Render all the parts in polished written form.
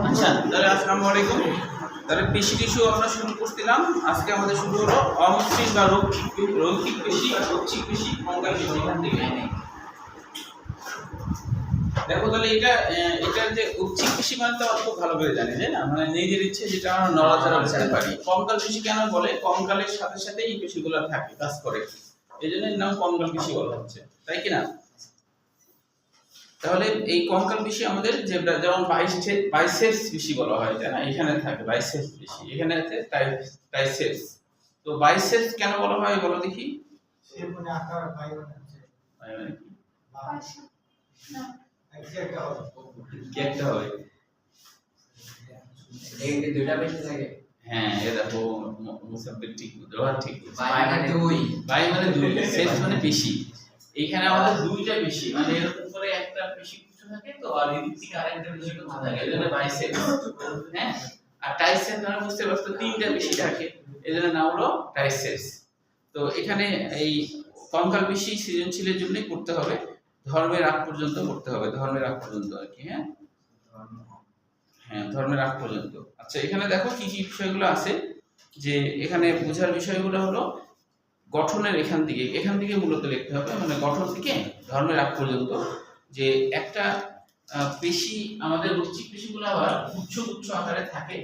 আচ্ছা, তাহলে আসসালামু আলাইকুম। তাহলে পেশি টিস্যু আমরা শুরু করছিলাম। আজকে আমাদের শুরু হলো অমসৃণ বা রৈখিক পেশি, ঐচ্ছিক পেশি, কঙ্কাল পেশি। এখান থেকে দেখো, তাহলে এটার যে ঐচ্ছিক পেশি মানে তো আমরা খুব ভালো করে জানি, তাই না? মানে নিজের ইচ্ছে যেটা আমরা নড়াচড়া করতে পারি। কঙ্কাল পেশি কেন বলে? কঙ্কালের সাথে সাথে এই পেশিগুলো থাকে, কাজ করে, এই জন্য এর নাম কঙ্কাল পেশি বলা হচ্ছে, তাই কি না? তাহলে এই কঙ্কাল পেশি আমাদের যেমন বাইসেপস পেশি বলা হয়, তাই না? এখানে থাকে বাইসেপস পেশি, এখানে আছে ট্রাইসেপস। তো বাইসেপস কেন বলা হয় বলো দেখি? মানে আকার বাই মানে আছে বাই মানে কি? না একটা হবে কি একটা হবে? এই দুইটা পেশি থাকে। হ্যাঁ, এ দেখো মুসাফির ঠিক, জোহর ঠিক। বাই মানে দুই, বাই মানে দুই, সেপস মানে পেশি। এখানে আমাদের দুইটা পেশি, মানে এর উপরে একটা পেশি কিছু থাকে তো, আর এদিক থেকে আরেকটা পেশি কিছু থাকে, এজন্য বাইসেপস। হ্যাঁ, আর ট্রাইসেপস মানে বুঝতে পারছো, তিনটা পেশি থাকে, এজন্য নাম হলো ট্রাইসেপস। তো এখানে এই কঙ্কাল পেশি সৃজনশীলের জন্যই করতে হবে, ধর্মের আগ পর্যন্ত করতে হবে, ধর্মের আগ পর্যন্ত আর কি। হ্যাঁ হ্যাঁ, ধর্মের আগ পর্যন্ত। আচ্ছা, এখানে দেখো কি কি বিষয়গুলো আছে। যে এখানে বোঝার বিষয়গুলো হলো গঠনের এখান থেকে মূলত লিখতে হবে, মানে গঠন থেকে ধর্মের আগ পর্যন্ত। যে একটা পেশি, আমাদের ঐচ্ছিক পেশিগুলো আবার গুচ্ছ গুচ্ছ আকারে থাকে।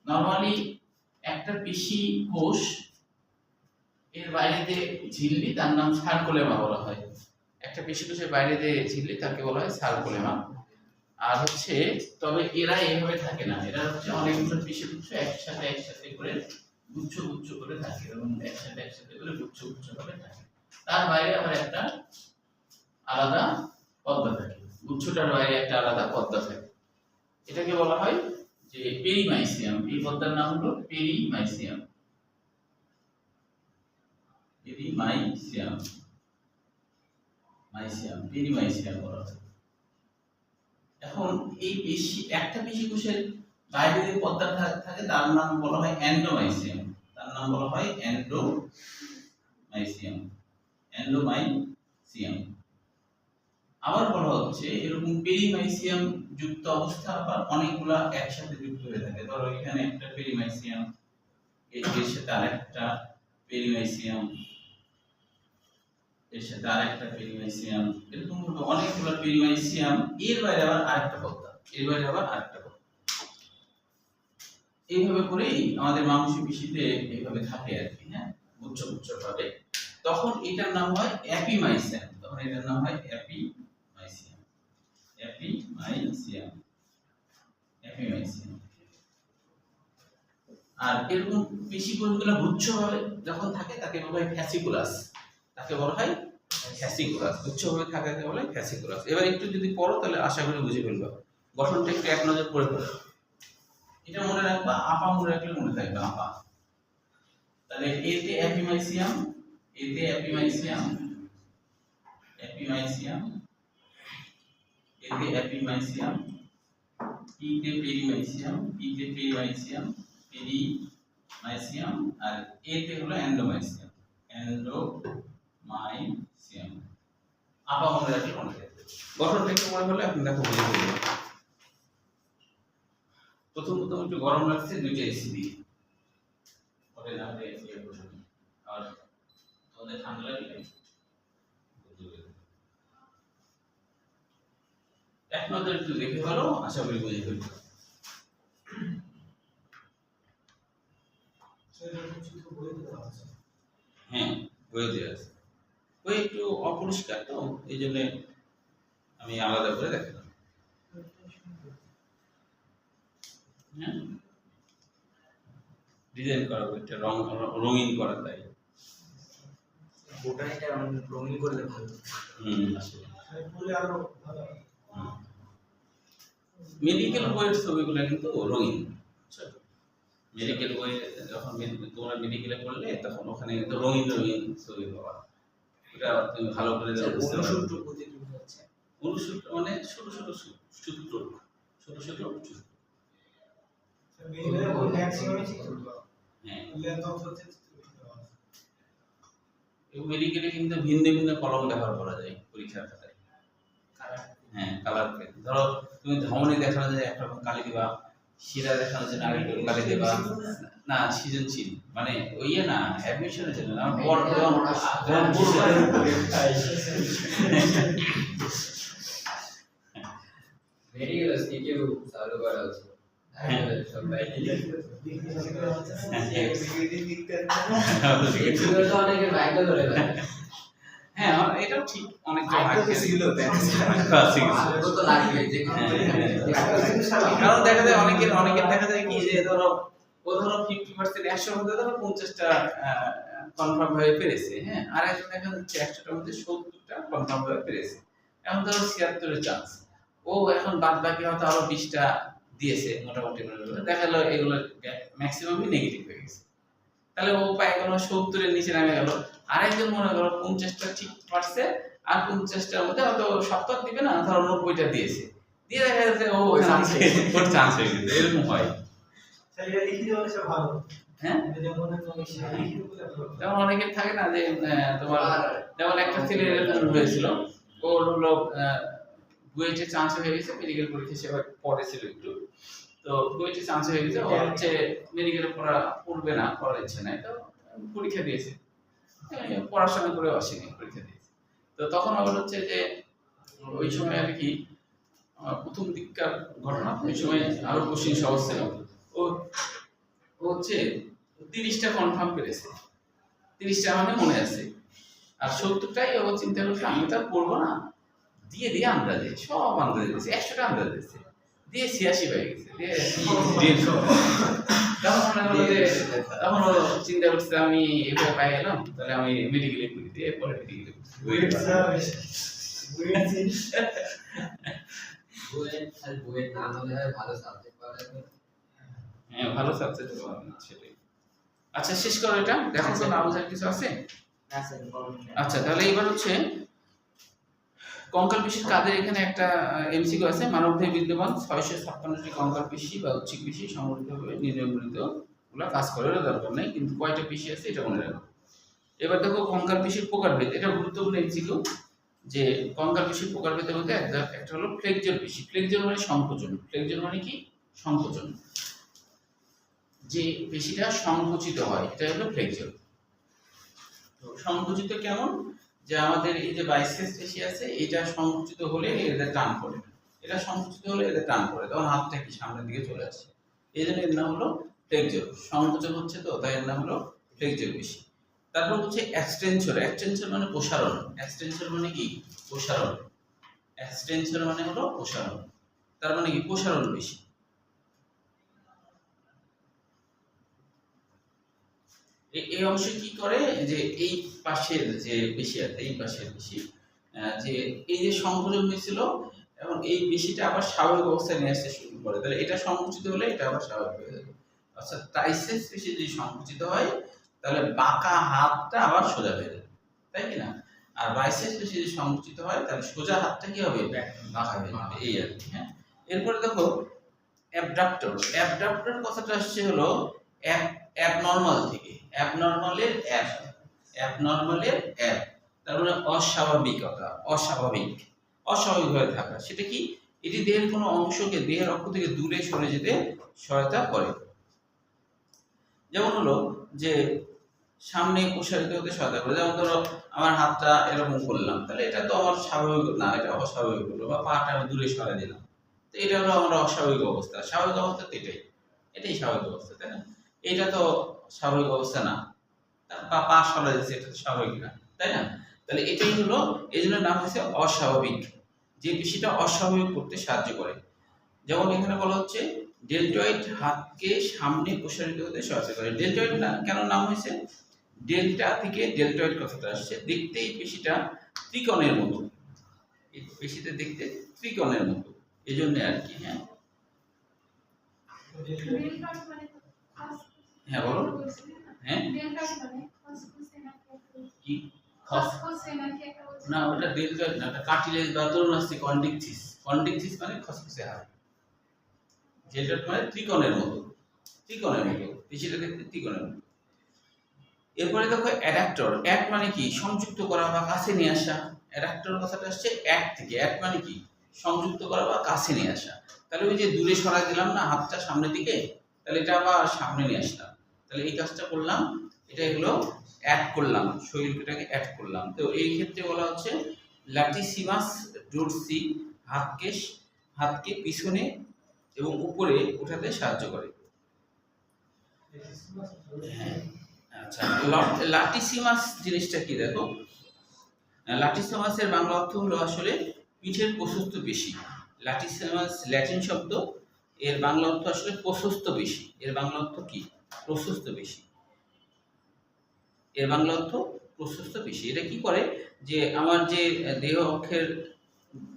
নরমালি একটা পেশি কোষ এর বাইরে যে ঝিল্লি, তার নাম সার্কোলেমা বলা হয়। একটা পেশি কোষের বাইরে যে ঝিল্লি, তাকে বলা হয় সার্কোলেমা। আর হচ্ছে, তবে এরা এইভাবে থাকে না, এরা হচ্ছে অনেকগুলো পেশি গুচ্ছ একসাথে করে গুচ্ছ গুচ্ছ করে থাকে, এবং একসাথে করে গুচ্ছ গুচ্ছ করে থাকে। তার বাইরে আবার একটা আলাদা পর্দা থাকে, গুচ্ছটার বাইরে একটা আলাদা পর্দা থাকে। এটাকে বলা হয় যে পেরিমাইসিয়াম। এই পর্দার নাম হলো পেরিমাইসিয়াম। পেরিমাইসিয়াম বলা হয়। এখন এই পেশি, একটা পেশি কোষের বাইরে যে পর্দা থাকে, তার নাম বলা হয় এন্ডোমাইসিয়াম। তার নাম বলা হয় এন্ডোমাইসিয়াম। আবার বলা হচ্ছে এরকম পেরিমাইসিয়াম যুক্ত অবস্থা আবার অনেকগুলা একসাথে যুক্ত হয়ে থাকে। ধরো এখানে একটা পেরিমাইসিয়াম, এর সাথে আরেকটা পেরিমাইসিয়াম, এর সাথে আরেকটা পেরিমাইসিয়াম, এরকম অনেকগুলো পেরিমাইসিয়াম, এর বাইরে আবার আরেকটা পর্দা, এর বাইরে আবার আরেকটা পর্দা। এইভাবে করেই আমাদের মাংসী পেশিতে এইভাবে থাকে আর কি। হ্যাঁ, গুচ্ছ গুচ্ছ ভাবে। তখন এটার নাম হয় অ্যাপিমাইসিয়াম। আর এরকম পেশি কোষগুলো গুচ্ছভাবে যখন থাকে, তাকে বলা হয় ফ্যাসিকুলাস। গুচ্ছভাবে থাকাকে বলে ফ্যাসিকুলাস। এবার একটু যদি পড়ো, তাহলে আশা করি বুঝে ফেলবে। গঠনটা একটু এক নজর পড়ে ফেলো। এটা মনে রাখবা, আপা মনে রাখলে মনে থাকবে, আপা। তাহলে এতে অ্যাপিমাইসিয়াম, ইতে পেরিমাইসিয়াম, আর এতে হলো এন্ডোমাইসিয়াম। আপা মনে রাখলে মনে থাকবে। গঠনটা একটু মনে হলে আপনি দেখো বুঝে ফেলবে। প্রথম একটু গরম লাগছে, দুইটা এসি দিয়ে পরে না হলে আর তোমাদের ঠান্ডা লাগলে এক নজর একটু দেখে ফেলো, আশা করি বুঝে ফেলবে। হ্যাঁ, বইয়ে দেওয়া আছে। বই একটু অপরিষ্কার তো, এই জন্য আমি আলাদা করে দেখালাম। হ্যাঁ, ডিজাইন করা, বইটা রঙিন করা, তাই ওটা রঙিন করলে ভালো। মেডিকেল বইয়ের ছবিগুলো কিন্তু রঙিন। মেডিকেল বই যখন তোমরা মেডিকেলে পড়লে, তখন ওখানে কিন্তু রঙিন ছবি পাবা। এটা তুমি ভালো করে বুঝতে পারবে। অনুসূত্র মানে ছোট ছোট সূত্র, মেডিকেলে কিন্তু ভিন্ন ভিন্ন কলম ব্যবহার করা যায় পরীক্ষার খাতায়। হ্যাঁ কালার প্লেন। ধরো তুমি ধমনী দেখানোর জন্য একরকম কালি দিবা, শিরা দেখানোর জন্য আরেকরকম কালি দিবা, না সৃজনশীল মানে ওই না অ্যাডমিশনের জন্য না পর মেডিকেল আজকে কেউ চালু করা আছে সবাই এগুলো তো অনেকের ভাগ্য ধরে যায় হ্যাঁ এটাও ঠিক অনেকটা ভাগ্য ভাগ্যের ছিল তো। আছে কিছু। ভাগ্য তো লাগবে যে কারণ দেখা যায় অনেকের দেখা যায় কি যে ধরো ও ধরো 50% 100 মধ্যে ধরো 50টা কনফার্ম হয়ে পেরেছে, হ্যাঁ আর একজন দেখা যাচ্ছে 100টার মধ্যে 70টা কনফার্ম হয়ে পেরেছে। এখন ধরো 76 এর চান্স, ও এখন বাদ বাকি হয়তো আরো 20টা দিয়েছে মোটামুটি দেখা গেলো এগুলো ম্যাক্সিমামই নেগেটিভ হয়ে গেছে, তাহলে ও পায় গেল 70 এর নিচে নামে গেল। আরেকজন মনে করো 50টা ঠিক পারছে আর 50টার মধ্যে হয়তো 70 দিবে না, ধরো 90টা দিয়েছে, দিয়ে দেখা যাচ্ছে ও চান্স হয়ে গেছে, এরকম হয়। সেইটা লিখিত হলে সব ভালো। হ্যাঁ যেমন তুমি লিখিত বলে ভালো। যেমন অনেকের থাকে না যে তোমার যেমন একটা ছেলে এরকম হয়েছিল, ওর হলো বুয়েটে চান্স হয়ে গেছে, মেডিকেল পরীক্ষা সে পড়েছিল একটু, তো বুয়েটে চান্স হয়ে গেছে, ও হচ্ছে মেডিকেলে পড়বে না, পড়ার ইচ্ছে নাই, তো পরীক্ষা দিয়েছে, পড়াশোনা করে আসেনি, পরীক্ষা দিয়েছে। তো তখন আবার হচ্ছে যে ওই সময় আর কি প্রথম দিককার ঘটনা, ওই সময় আরো কোশ্চিন সহজ ছিল, ও ও হচ্ছে 30টা কনফার্ম পেরেছে, 30টা মানে মনে আছে, আর 70টাই ও চিন্তা করছে আমি তো আর পড়বো না, দিয়ে দিয়ে আন্দাজে সব আন্দাজে দিয়েছে, 100টা আন্দাজে দিয়েছে, দিয়ে 86 হয়ে গেছে, তখন ও চিন্তা করছে আমি এভাবে পাই গেলাম, তাহলে আমি মেডিকেলে করি, দিয়ে পরে মেডিকেলে বইয়ের নাম হলে হয় ভালো সাবজেক্ট পাওয়া যাবে হ্যাঁ ভালো সাবজেক্ট পাবেন সেটাই। আচ্ছা শেষ করো এটা, দেখো তো না বোঝার কিছু আছে? আচ্ছা তাহলে এবার হচ্ছে কঙ্কাল পেশির কাজের এখানে একটা এমসিকিউ আছে, মানবদেহে বিদ্যমান 656টি কঙ্কাল পেশি বা উচ্ছিক পেশি সংগঠিতভাবে নির্মিত গুলা কাজ করে, ওটা দরকার নেই, কিন্তু কয়টা পেশি আছে এটা মনে রাখো। এবার দেখো কঙ্কাল পেশির প্রকারভেদ, এটা গুরুত্বপূর্ণ এমসিকিউ, যে কঙ্কাল পেশির প্রকারভেদের মধ্যে একটা হলো ফ্লেক্সর পেশি। ফ্লেক্সর মানে সংকোচন, ফ্লেক্সর মানে কি সংকোচন, যে পেশিটা সংকুচিত হয় এটা হলো ফ্লেক্সর। তো সংকুচিত কেমন, যে আমাদের এই যে বাইসেপস পেশি আছে এটা সংকুচিত হলে এদের টান পড়ে, এটা সংকুচিত হলে এদের টান পড়ে, তখন হাতটা কি সামনের দিকে চলে আসে, এই জন্য এর নাম হলো ফ্লেক্সর। সংকোচন হচ্ছে তো তাই এর নাম হলো ফ্লেক্সর পেশি। তারপর হচ্ছে এক্সটেনসর, এক্সটেনসর মানে প্রসারণ, এক্সটেনসর মানে কি প্রসারণ, এক্সটেনসর মানে হলো প্রসারণ, তার মানে কি প্রসারণ পেশি। এই অংশে কি করে, যে এই পাশের যে পেশি আছে, এই পাশের পেশি যে এই যে সংকোচন হয়েছিল এবং এই পেশিটা আবার স্বাভাবিক অবস্থায় নিয়ে আসতে শুরু করে, তাহলে এটা সংকুচিত হলে এটা আবার স্বাভাবিক হয়ে যাবে। আচ্ছা ট্রাইসেপস পেশি যদি সংকুচিত হয় তাহলে বাঁকা হাতটা আবার সোজা হয়ে যাবে, তাই কি না? আর বাইসেপস পেশি যদি সংকুচিত হয় তাহলে সোজা হাতটা কি হবে, বাঁকা হয়ে যাবে, এই আর কি। হ্যাঁ এরপরে দেখো অ্যাবডাক্টর, অ্যাবডাক্টর কথাটা আসছে হলো অ্যাবনর্মাল থেকে, অ্যাবনর্মালের অ্যাব, অ্যাবনর্মালের অ্যাব, তার মানে অস্বাভাবিকতা, অস্বাভাবিক, অস্বাভাবিক হয়ে থাকা, সেটা কি এটি দেহের কোনো অংশকে দেহের অক্ষ থেকে দূরে সরে যেতে সহায়তা করে। যেমন হলো যে সামনে প্রসারিত হতে সহায়তা করে, যেমন ধরো আমার হাতটা এরকম করলাম, তাহলে এটা তো আমার স্বাভাবিক না, এটা অস্বাভাবিক হলো, বা পাটা দূরে সরে দিলাম, তো এটা হলো আমার অস্বাভাবিক অবস্থা। স্বাভাবিক অবস্থা তো এটাই স্বাভাবিক অবস্থা, তাই না? এটা তো স্বাভাবিক অবস্থা না, বা পা সরা যাচ্ছে, এটা তো স্বাভাবিক না, তাই না? তাহলে এটাই হলো, এই জন্য নাম হচ্ছে অস্বাভাবিক, যে পেশিটা অস্বাভাবিক করতে সাহায্য করে। যেমন এখানে বলা হচ্ছে ডেলটয়েড হাতকে সামনে প্রসারিত হতে সহায়তা করে। ডেলটয়েড না কেন নাম হয়েছে, ডেল্টা থেকে ডেলটয়েড কথাটা আসছে, দেখতে এই পেশিটা ত্রিকোণের মতো, এই পেশিটা দেখতে ত্রিকোণের মতো, এই জন্য আর কি। হ্যাঁ হ্যাঁ বলো, হ্যাঁ কি না ওটা ডেলটয়েড না, ওটা কার্টিলেজ বা তরুণ আসছে কন্ডিকসিস, কন্ডিকসিস মানে খসখসে হাড়, ডেলটয়েড মানে ত্রিকোণের মতো, ত্রিকোণের মতো, পেশিটা দেখতে ত্রিকোণের মতো। এরপরে দেখো অ্যাডাক্টর, অ্যাড মানে কি সংযুক্ত করা বা কাছে নিয়ে আসা, অ্যাডাক্টর কথাটা আসছে অ্যাড থেকে, অ্যাড মানে কি সংযুক্ত করা বা কাছে নিয়ে আসা। তাহলে ওই যে দূরে সরাই দিলাম না হাতটা সামনের দিকে, তাহলে এটা আবার সামনে নিয়ে আসলাম, তাহলে এই কাজটা করলাম। এটা হলো অ্যাড করলাম, শরীরটাকে অ্যাড করলাম। তো এই ক্ষেত্রে বলা হচ্ছে ল্যাটিসিমাস ডোরসি হাতকে পিছনে এবং উপরে উঠাতে সাহায্য করে। হ্যাঁ, আচ্ছা, লাটিসিমাস জিনিসটা কি দেখো, লাটিসিমাসের বাংলা অর্থ হলো আসলে পিঠের প্রশস্ত পেশি। লাটিসিমাস ল্যাটিন শব্দ, এর বাংলা অর্থ আসলে প্রশস্ত পেশি। এর বাংলা অর্থ কি? প্রশস্ত পেশি। এর বাংলা অর্থ প্রশস্ত পেশি। এটা কি করে যে আমার যে দেহ অক্ষের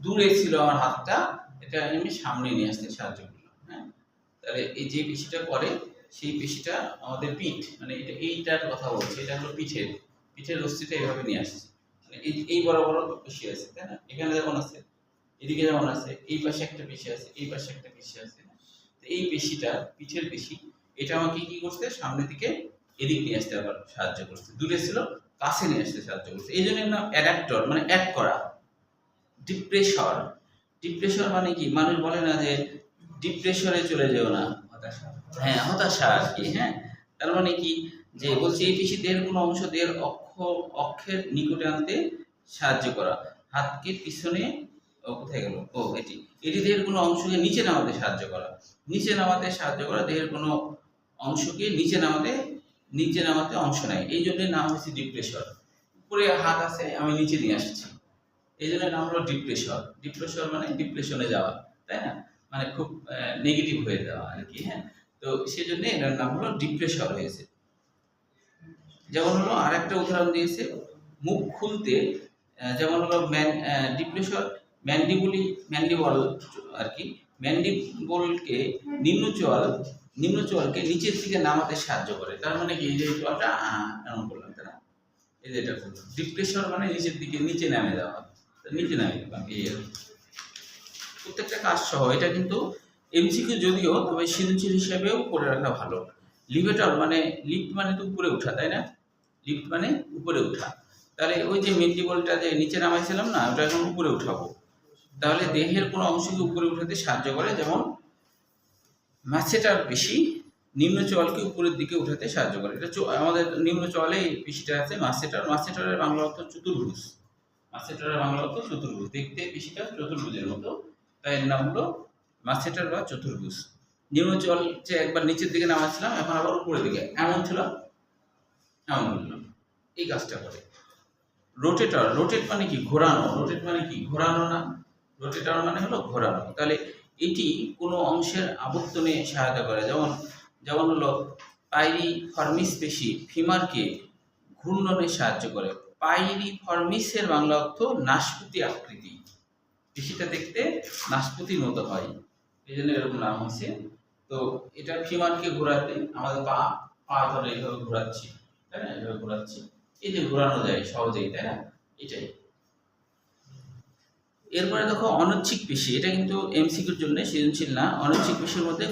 দূরে ছিল আমার হাতটা, এটা আমি সামনে নিয়ে আসতে সাহায্য করলাম। হ্যাঁ, তাহলে এই যে পেশিটা করে সেই পেশিটা আমাদের পিঠ, মানে এটা এইটার কথা বলছে, এটা হলো পিঠের রশ্মিটা এইভাবে নিয়ে আসছে, মানে এই বড় বড় পেশি আছে, তাই না? এখানে যেমন আছে, এদিকে যেমন আছে, এই পাশে একটা পেশি আছে, এই পাশে একটা পেশি আছে। তো এই পেশিটা পিঠের পেশি, এটা আমাকে কি করছে সামনের দিকে এদিক নিয়ে আসতে আবার সাহায্য করছে, দূরে ছিল কাছে নিয়ে আসতে সাহায্য করছে। এই জন্য নাম অ্যাডাপ্টর, মানে অ্যাড করা। ডিপ্রেশর মানে কি? মানুষ বলে না যে ডিপ্রেশনে চলে যেও না, হ্যাঁ হতাশা আর কি। হ্যাঁ, তার মানে কি যে বলছে এই পেশি দেহের কোনো অংশ দেহের অক্ষের নিকটে আনতে সাহায্য করা। হাতকে পিছনে, কোথায় গেল, এটি দেহের কোনো অংশকে নিচে নামাতে সাহায্য করা। দেহের কোনো অংশকে নিচে নামাতে অংশ নেয়, এই জন্য নাম হচ্ছে ডিপ্রেশর। উপরে হাত আছে, আমি নিচে নিয়ে আসছি, এই জন্য নাম হলো ডিপ্রেশর মানে ডিপ্রেশনে যাওয়া, তাই না? মানে খুব নেগেটিভ হয়ে যাওয়া আর কি। হ্যাঁ, তো সেজন্য এটার নাম হলো ডিপ্রেশর হয়েছে। যেমন হলো আরেকটা উদাহরণ দিয়েছে, মুখ খুলতে, যেমন হলো ডিপ্রেশর ম্যান্ডিবল আর কি, ম্যান্ডিবলকে নিম্নচোয়ালকে নিচের দিকে নামাতে সাহায্য করে। তার মানে কি, এই যে চোয়ালটা এমন করলাম, তাই না? এই যে এটা করলাম, ডিপ্রেশর মানে নিচের দিকে, নিচে নামে যাওয়া, নিচে নামে দিলাম। এই প্রত্যেকটা কাজ সহ এটা কিন্তু এমসিকিউ যদিও, তবে সৃজনশীল হিসেবেও করে রাখা ভালো। লিভেটর মানে লিফট মানে তো উপরে ওঠা, তাই না? লিফট মানে উপরে ওঠা। তাহলে ওই যে ম্যান্ডিবলটা যে নিচে নামাইছিলাম না, ওটা এখন উপরে উঠাবো। তাহলে দেহের কোনো অংশকে উপরে উঠাতে সাহায্য করে, যেমন ম্যাসেটার পেশি নিম্ন চোয়ালকে উপরের দিকে উঠাতে সাহায্য করে। এটা আমাদের নিম্ন চোয়ালে এই পেশিটা আছে মাসেটারের বাংলা অর্থ চতুর্ভুজ। দেখতে পেশিটা চতুর্ভুজের মতো, তাই এর নাম হলো মাসেটার বা চতুর্ভুজ। নিম্ন চোয়াল যে একবার নিচের দিকে নামাচ্ছিলাম, এখন আবার উপরের দিকে এমন ছিল, এমন বললাম, এই কাজটা করে। রোটেট মানে কি? ঘোরানো। ঘোরানো না, রোটেটর মানে হলো ঘোরানো। তাহলে এটি কোনো অংশের আবর্তনে সহায়তা করে, যেমন হলো পাইরিফর্মিস পেশি ফিমারকে ঘূর্ণনে সাহায্য করে। পাইরিফর্মিসের বাংলা অর্থ নাশপাতি আকৃতি, পেশিটা দেখতে নাশপাতির মতো হয়, এই জন্য এরকম নাম হয়েছে। তো এটা ফিমারকে ঘোরাতে আমাদের পা ধরে এইভাবে ঘোরাচ্ছি, তাই না? এইভাবে ঘোরাচ্ছি, এই যে ঘোরানো যায় সহজেই, তাই না? এটাই। এরপরে দেখো অনৈচ্ছিক পেশি, এটা কিন্তু এমসিকিউর জন্য, সৃজনশীল না। অনৈচ্ছিক পেশির মধ্যে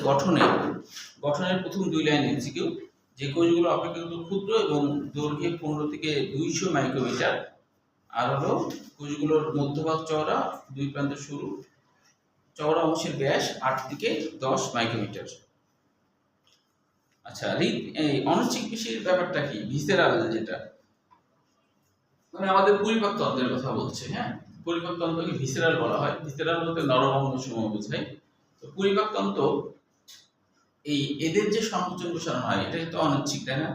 গঠনের প্রথম 2 লাইন এমসিকিউ, যে কোষগুলো অপেক্ষাকৃত ক্ষুদ্র এবং দৈর্ঘ্যে 15 থেকে 200 মাইক্রোমিটার, আর হলো কোষগুলোর মধ্যভাগ চওড়া, 2 প্রান্ত সরু, চওড়া অংশের ব্যাস 8 থেকে 10 মাইক্রোমিটার। আচ্ছা, এই অনৈচ্ছিক পেশির ব্যাপারটা কি? ভিসেরাল, যেটা মানে আমাদের পরিপাক তন্ত্রের কথা বলছে। হ্যাঁ, পরিপাক তন্ত্রকে ভিসেরাল বলা হয়। ভিসেরাল বলতে নরম অঙ্গসমূহ বোঝায়। তো পরিপাক তন্ত্র, এদের যে সংকোচন প্রসারণ হয়, এটা কিন্তু অনৈচ্ছিক, তাই না?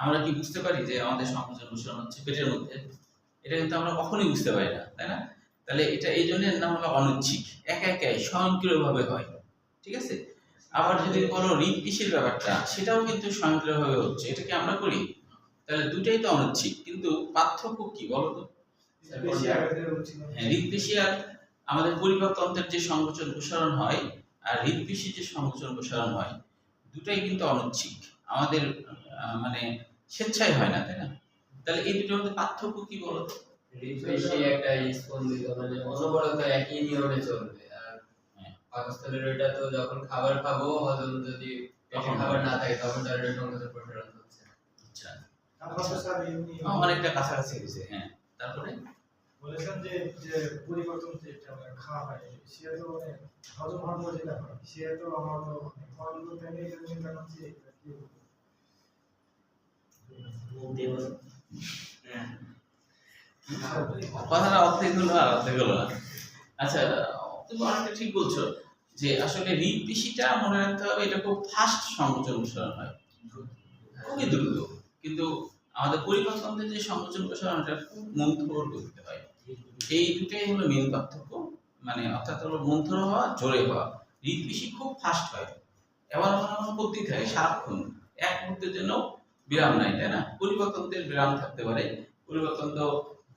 আমরা কি বুঝতে পারি যে আমাদের সংকোচন প্রসারণ হচ্ছে পেটের মধ্যে? এটা কিন্তু আমরা কখনোই বুঝতে পারি না, তাই না? তাহলে এটা এই জন্য নাম হলো অনৈচ্ছিক, একাই স্বয়ংক্রিয়ভাবে হয়, ঠিক আছে? আবার যদি বলো হৃদপিণ্ডির ব্যাপারটা, সেটাও কিন্তু স্বয়ংক্রিয়ভাবে হচ্ছে, এটা কি আমরা করি? তাহলে দুটাই তো অনৈচ্ছিক, কিন্তু পার্থক্য কি বলো তো? হ্যাঁ, হৃদপিণ্ড আর আমাদের পরিপাক তন্ত্রের যে সংকোচন প্রসারণ হয়, আর হৃদপিণ্ডির যে সংকোচন প্রসারণ হয়, দুটাই কিন্তু অনৈচ্ছিক, আমাদের মানে স্বেচ্ছায় হয় না, তাই না? তাহলে এই দুটোর মধ্যে পার্থক্য কি বলো তো? হৃদপেশি একটা স্পন্দিত, মানে অনবরত একই নিয়মে চলবে, আর পাকস্থলীর ওইটা তো যখন খাবার খাবো, হজম যদি পেটে খাবার না থাকে, তখন তার সংকোচন প্রসারণ হচ্ছে। আচ্ছা, অনেকটা কাছাকাছি হয়েছে। হ্যাঁ, তারপরে বলেছেন যে যে পরিবর্তন যেটা আমরা খাওয়া হয় সে তো মানে হজম হওয়ার পর যেটা হয় সে তো আমার তো পরিবর্তন থেকে চিন্তা করছি কি কথাটা অর্ধেক হলো আর অর্ধেক হলো না। আচ্ছা, তুমি অনেকটা ঠিক বলছো যে আসলে হৃদপেশিটা মনে রাখতে হবে এটা খুব ফাস্ট সংকোচন প্রসারণ হয়, খুবই দ্রুত। কিন্তু আমাদের পরিপাকতন্ত্রের যে সংকোচন প্রসারণ এটা খুব মন্থর গতিতে হয়। এই দুটাই হলো মেন পার্থক্য, মানে অর্থাৎ হলো মন্থর হওয়া, জোরে হওয়া। হৃদপেশি খুব ফাস্ট হয়, এবার মনে করতেই থাকে সারাক্ষণ, এক মুহূর্তের জন্য বিরাম নাই, তাই না? পরিপাকতন্ত্রের বিরাম থাকতে পারে, পরিপাকতন্ত্র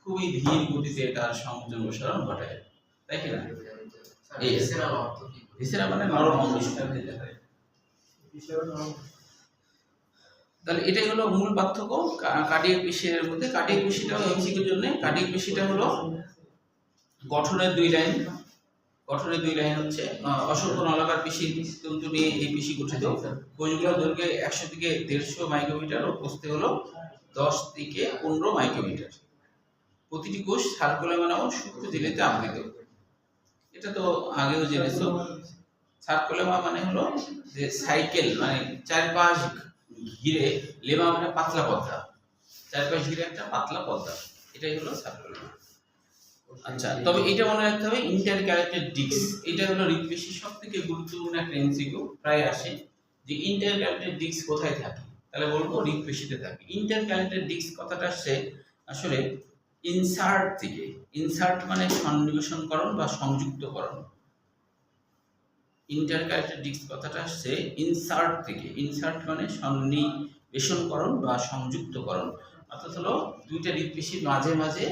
খুবই ধীর গতিতে তার সংকোচন প্রসারণ ঘটায়, তাই কি না? এই visceral অর্থ কি? ভিসেরা মানে নরম অংশটা যেতে হয়। তাহলে এটাই হলো মূল পার্থক্য কার্ডিয়াক পেশির মধ্যে। কার্ডিয়াক পেশিটা এমসিকিউর জন্য, কার্ডিয়াক পেশিটা হলো গঠনের দুই লাইন। গঠনের দুই লাইন হচ্ছে অসংখ্য নলাকার পেশি তন্তু নিয়ে এই পেশি গঠিত। কোষগুলোর দৈর্ঘ্যে 100 থেকে 150 মাইক্রোমিটার ও প্রস্থে হলো 10 থেকে 15 মাইক্রোমিটার। প্রতিটি কোষ সার্কুলার নামক সূক্ষ্ম ঝিল্লিতে আবৃত। এটা তো আগেও জেনেছো। সার্কুলেমা মানে হলো যে সাইকেল, মানে চারপাশ ঘিরে, লেমা মানে পাতলা পর্দা, চারপাশ ঘিরে একটা পাতলা পর্দা, এটাই হলো সার্কুলেমা। আচ্ছা, তবে এটা মনে রাখতে হবে ইন্টারক্যালেটেড ডিস্ক, এটা হলো হৃদপেশির সবথেকে গুরুত্বপূর্ণ একটা এমসিকিউ প্রায় আসে, যে ইন্টারক্যালেটেড ডিস্ক কোথায় থাকে, তাহলে বলবো হৃদপেশিতে থাকে। ইন্টারক্যালেটেড ডিস্ক কথাটা আসছে আসলে ইনসার্ট থেকে। ইনসার্ট মানে সন্নিবেশনকরণ বা সংযুক্তকরণ। ইন্টারক্যালেটেড ডিস্ক কথাটা আসছে ইনসার্ট থেকে। ইনসার্ট মানে সন্নিবেশনকরণ বা সংযুক্তকরণ, অর্থাৎ হলো দুইটা হৃদপেশির মাঝে মাঝে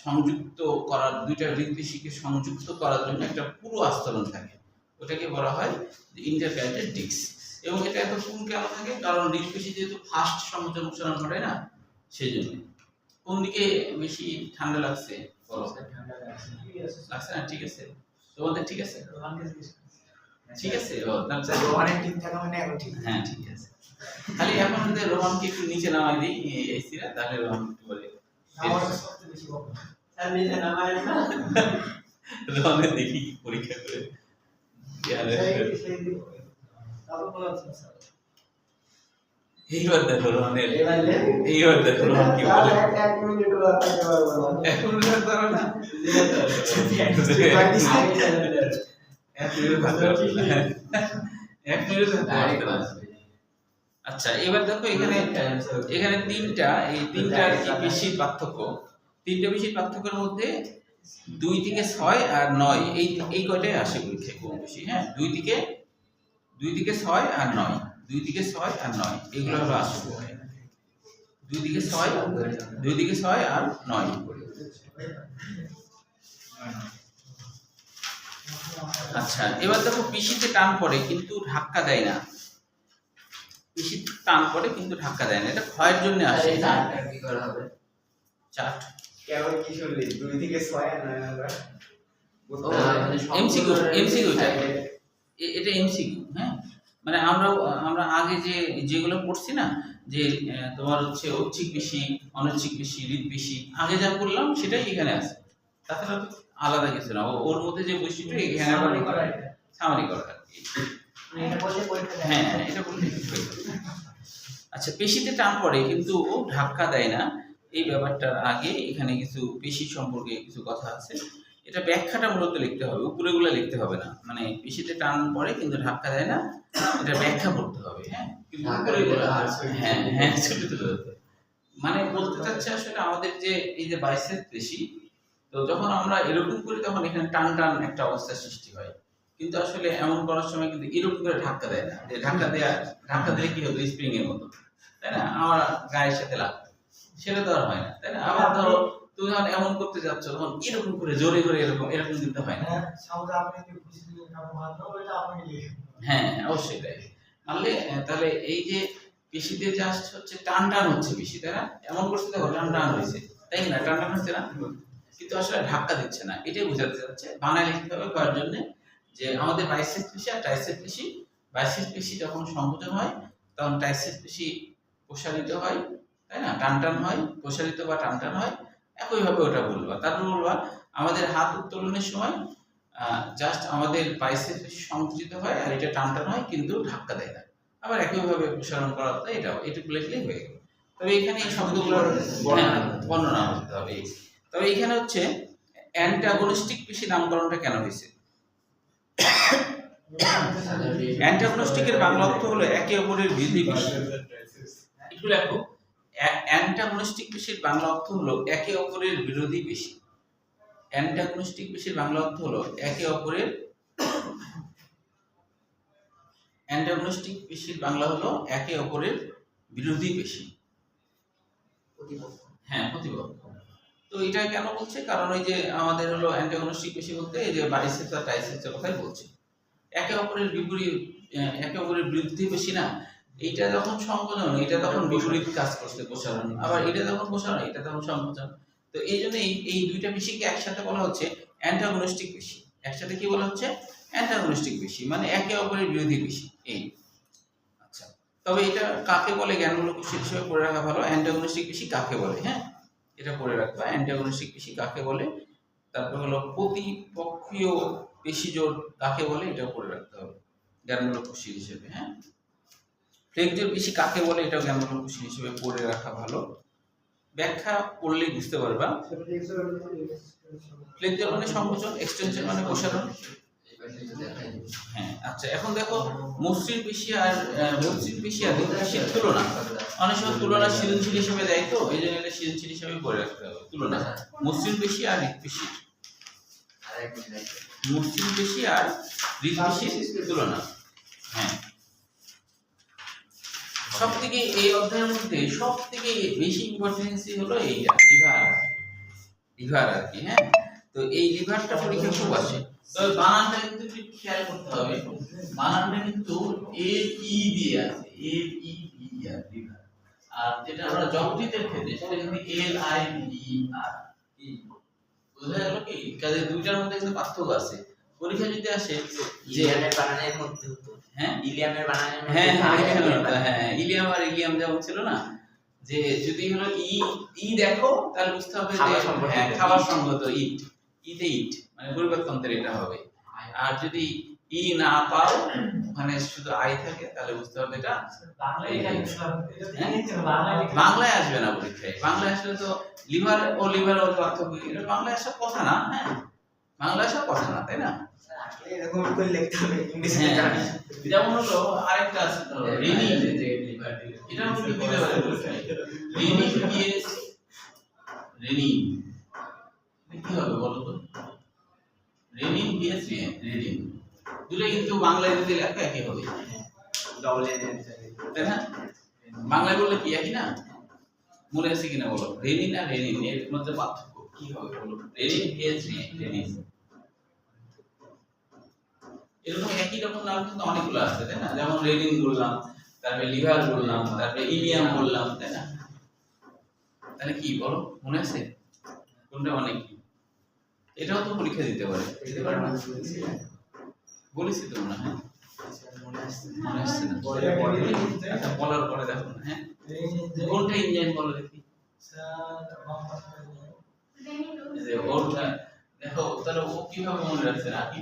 সংযুক্ত করার, দুইটা হৃদপেশিকে সংযুক্ত করার জন্য একটা পুরো আস্তরণ থাকে, ওটাকে বলা হয় ইন্টারক্যালেটেড ডিস্ক। এবং এটা এত পুরো কেন থাকে? কারণ হৃদপেশি যেহেতু ফাস্ট সংকোচন প্রসারণ ঘটে না, সেই জন্য। কোন দিকে বেশি ঠান্ডা লাগছে? লাগছে না? ঠিক আছে, তোমাদের ঠিক আছে? ঠিক আছে, হ্যাঁ ঠিক আছে। খালি এখন যদি রোহানকে একটু নিচে নামাই দিই এসিরা, তাহলে রোহান একটু বলে রোহানের দেখি পরীক্ষা করে। এইবার দেখো রোহানের, এইবার দেখো রোহান কি বলে। এখন না আচ্ছা, এবার দেখো এখানে এখানে তিনটা, এই তিনটা পেশির পার্থক্য। তিনটা পেশির পার্থক্যের মধ্যে 2 থেকে 6 আর 9, এই কয়টাই আসে পরীক্ষায় কম বেশি। হ্যাঁ, 2 থেকে 6 আর 9, 2 থেকে 6 আর 9 এগুলো হলো আসবে। 2 থেকে 6, 2 থেকে 6 আর 9। আচ্ছা, এবার দেখো পেশিতে টান পড়ে কিন্তু ধাক্কা দেয় না। পেশিতে টান পড়ে কিন্তু ধাক্কা দেয় না, এটা ক্ষয়ের জন্য আসে। কি করা হবে? চার্ট কেমন কি শুনলি 2 থেকে 6 আর 9 আমরা এমসিকিউ, এটা এমসিকিউ। হ্যাঁ, মানে আমরা আগে যেগুলো পড়ছি না, যে তোমার হচ্ছে ঐচ্ছিক পেশি, অনৈচ্ছিক পেশি, হৃদপেশি, আগে যা করলাম সেটাই এখানে আছে, তাছাড়া আলাদা কিছু না। ওর মধ্যে যে বৈশিষ্ট্য এখানে আবার সামারি করা আর কি। হ্যাঁ, এটা বললে। আচ্ছা, পেশিতে টান পড়ে কিন্তু ধাক্কা দেয় না, এই ব্যাপারটার আগে এখানে কিছু পেশি সম্পর্কে কিছু কথা আছে। এটা ব্যাখ্যাটা মূলত লিখতে হবে, উপরেগুলো লিখতে হবে না। মানে পেশিতে টান পড়ে কিন্তু ধাক্কা দেয় না, এটা ব্যাখ্যা করতে হবে। হ্যাঁ, কিন্তু উপরেগুলো, হ্যাঁ হ্যাঁ ছোট ছোট মানে বলতে চাচ্ছে আসলে আমাদের যে এই যে বাইসেপ পেশি, তো যখন আমরা এরকম করি তখন এখানে টান টান একটা অবস্থার সৃষ্টি হয়, কিন্তু আসলে এমন করার সময় কিন্তু এরকম করে ধাক্কা দেয় না। যে ধাক্কা দিলে কি হতো, স্প্রিং এর মতো, তাই না? আমার গায়ের সাথে লাগতো, সেটা তো আর হয় না, তাই না? আবার ধরো তুমি যখন এমন করতে যাচ্ছ তখন এরকম করে জোরে করে এরকম দিতে হয় না। হ্যাঁ অবশ্যই তাই মানলে। তাহলে এই যে পেশিতে জাস্ট হচ্ছে টান টান হচ্ছে বেশি, তাই না? এমন করতে দেখো টান টান হয়েছে, তাই না? টান টান হচ্ছে না, কিন্তু আসলে ধাক্কা দিচ্ছে না, এটাই বোঝাতে যাচ্ছে। বাংলায় লিখতে হবে করার জন্য যে আমাদের বাইসেপ পেশি আর ট্রাইসেপ পেশি, বাইসেপ পেশি যখন সংকোচন হয় তখন ট্রাইসেপ পেশি প্রসারিত হয়, তাই না? টান টান হয়, প্রসারিত বা টান টান হয়। একইভাবে ওটা বলবা। তারপর বলবা আমাদের হাত উত্তোলনের সময় জাস্ট আমাদের বাইসেপ সংকুচিত হয় আর এটা টানটানো হয় কিন্তু ধাক্কা দেয় না। আবার একইভাবে প্রসারণ করা হতো, এটুকু লিখলেই হয়ে গেল। তবে এখানে এই শব্দগুলোর বর্ণনা করতে হবে। তবে এখানে হচ্ছে অ্যান্টাগনিস্টিক পেশি নামকরণটা কেন হয়েছে? অ্যান্টাগনিস্টিকের বাংলা অর্থ হলো একে অপরের বিরোধী পেশি। একটু লেখো, অ্যান্টাগনিস্টিক পেশির বাংলা অর্থ হলো একে অপরের বিরোধী পেশি। অ্যান্টাগনিস্টিক পেশির বাংলা অর্থ হলো একে অপরের অ্যান্টাগনিস্টিক পেশির বাংলা হলো একে অপরের বিরোধী পেশি। হ্যাঁ, প্রতিপক্ষ। তো এটা কেন বলছে? কারণ ওই যে আমাদের হলো অ্যান্টাগনিস্টিক পেশি বলতে এই যে বাইসেপস আর ট্রাইসেপসের কথাই বলছে। একে অপরের বিপরীত, একে অপরের বিরোধী পেশি না। এইটা যখন সংকোচন, এটা তখন বিপরীত কাজ করছে প্রসারণ, আবার এটা যখন প্রসারণ, এটা তখন সংকোচন। তো এই জন্য এই দুইটা পেশিকে একসাথে বলা হচ্ছে অ্যান্টাগনিস্টিক পেশি। একসাথে কি বলা হচ্ছে? অ্যান্টাগনিস্টিক পেশি, মানে একে অপরের বিরোধী পেশি। এই আচ্ছা, তবে এটা কাকে বলে জ্ঞানমূলক কৌশল হিসেবে পড়ে রাখা ভালো। অ্যান্টাগনিস্টিক পেশি কাকে বলে, হ্যাঁ এটা পড়ে রাখবা। অ্যান্টাগনিস্টিক পেশি কাকে বলে, তারপর হলো প্রতিপক্ষীয় পেশি জোড় কাকে বলে, এটাও পড়ে রাখতে হবে জ্ঞানমূলক কৌশল হিসেবে। হ্যাঁ, ফ্লেক্সর পেশি কাকে বলে, এটাও জ্ঞানমূলক কৌশল হিসেবে পড়ে রাখা ভালো। ব্যাখ্যা পড়লেই বুঝতে পারবা। ফ্লেক্সর মানে সংকোচন, এক্সটেনশন মানে প্রসারণ। হ্যাঁ, আচ্ছা এখন দেখো মসৃণ পেশি আর রিজিড পেশির তুলনা। অনেক সময় তুলনা সৃজনশীল হিসেবে দেয়, তো এই জন্য এটা সৃজনশীল হিসেবে পড়ে রাখতে হবে। তুলনা মসৃণ পেশি আর রিজিড পেশির, মসৃণ পেশি আর রিজিড পেশির তুলনা। হ্যাঁ, সব থেকে এই অধ্যায়ের মধ্যে সব থেকে বেশি ইম্পর্টেন্সি হলো এইটা লিভার আর কি। হ্যাঁ, তো এই লিভারটা পরীক্ষা খুব আসে। তবে বানানটা কিন্তু একটু খেয়াল করতে হবে। বানানটা কিন্তু এল ই দিয়ে আছে, এল ই দিয়ে লিভার। আর যেটা আমরা যকৃতের ক্ষেত্রে সেটা কিন্তু এল আই ভি আর ই। বুঝা গেল কি? কাজে দুইটার মধ্যে কিন্তু পার্থক্য আছে। পরীক্ষা যদি আসে যে ইলিয়ামের বানানের মধ্যে হতো, হ্যাঁ ইলিয়ামের বানানের মধ্যে, হ্যাঁ ইলিয়াম আর ইলিয়াম যেমন ছিল না, যে যদি হলো ই দেখো তাহলে বুঝতে হবে যে হ্যাঁ খাবার সঙ্গত ইট, ইতে ইট মানে পরিবর্তনদের এটা হবে। আর যদি ই না পাও ওখানে শুধু আই থাকে তাহলে বুঝতে হবে এটা বাংলায় আসবে না পরীক্ষায়। বাংলায় আসলে তো লিভার ও লিভার ওর পার্থক্য, এটা বাংলায় আসার কথা না। হ্যাঁ, বাংলায় আসার কথা না, তাই না? এরকম করে লিখতে হবে ইংলিশে। যেমন হলো আরেকটা আছে রেনিন, এটা আমরা কি দিতে পারি পরীক্ষায়? রেনিন পিএস রেনিন কি হবে বলো তো? রেনিন পিএস রেনিন দুটো কিন্তু বাংলায় যদি লেখা একই হবে, ডবল এন, তাই না? বাংলায় বললে কি একই না? মনে আছে কিনা বলো? রেনিন আর রেনিন এর মধ্যে পার্থক্য কি হবে বলো? রেনিন পিএস রেনিন এরকম একই রকম নাম কিন্তু অনেকগুলো আছে, তাই না? যেমন রেনিন বললাম, তারপরে লিভার বললাম, তারপরে ইলিয়াম বললাম, তাই না? তাহলে কি বলো, মনে আছে কোনটা অনেক কি? এটাও তো পরীক্ষা দিতে পারে, দিতে পারে না? বলেছি তো মনে হয়, মনে আসছে না? আচ্ছা বলার পরে দেখো না। হ্যাঁ, কোনটা ইঞ্জিন বলো দেখি। ওটা দেখো তাহলে ও কিভাবে মনে রাখছে না কি?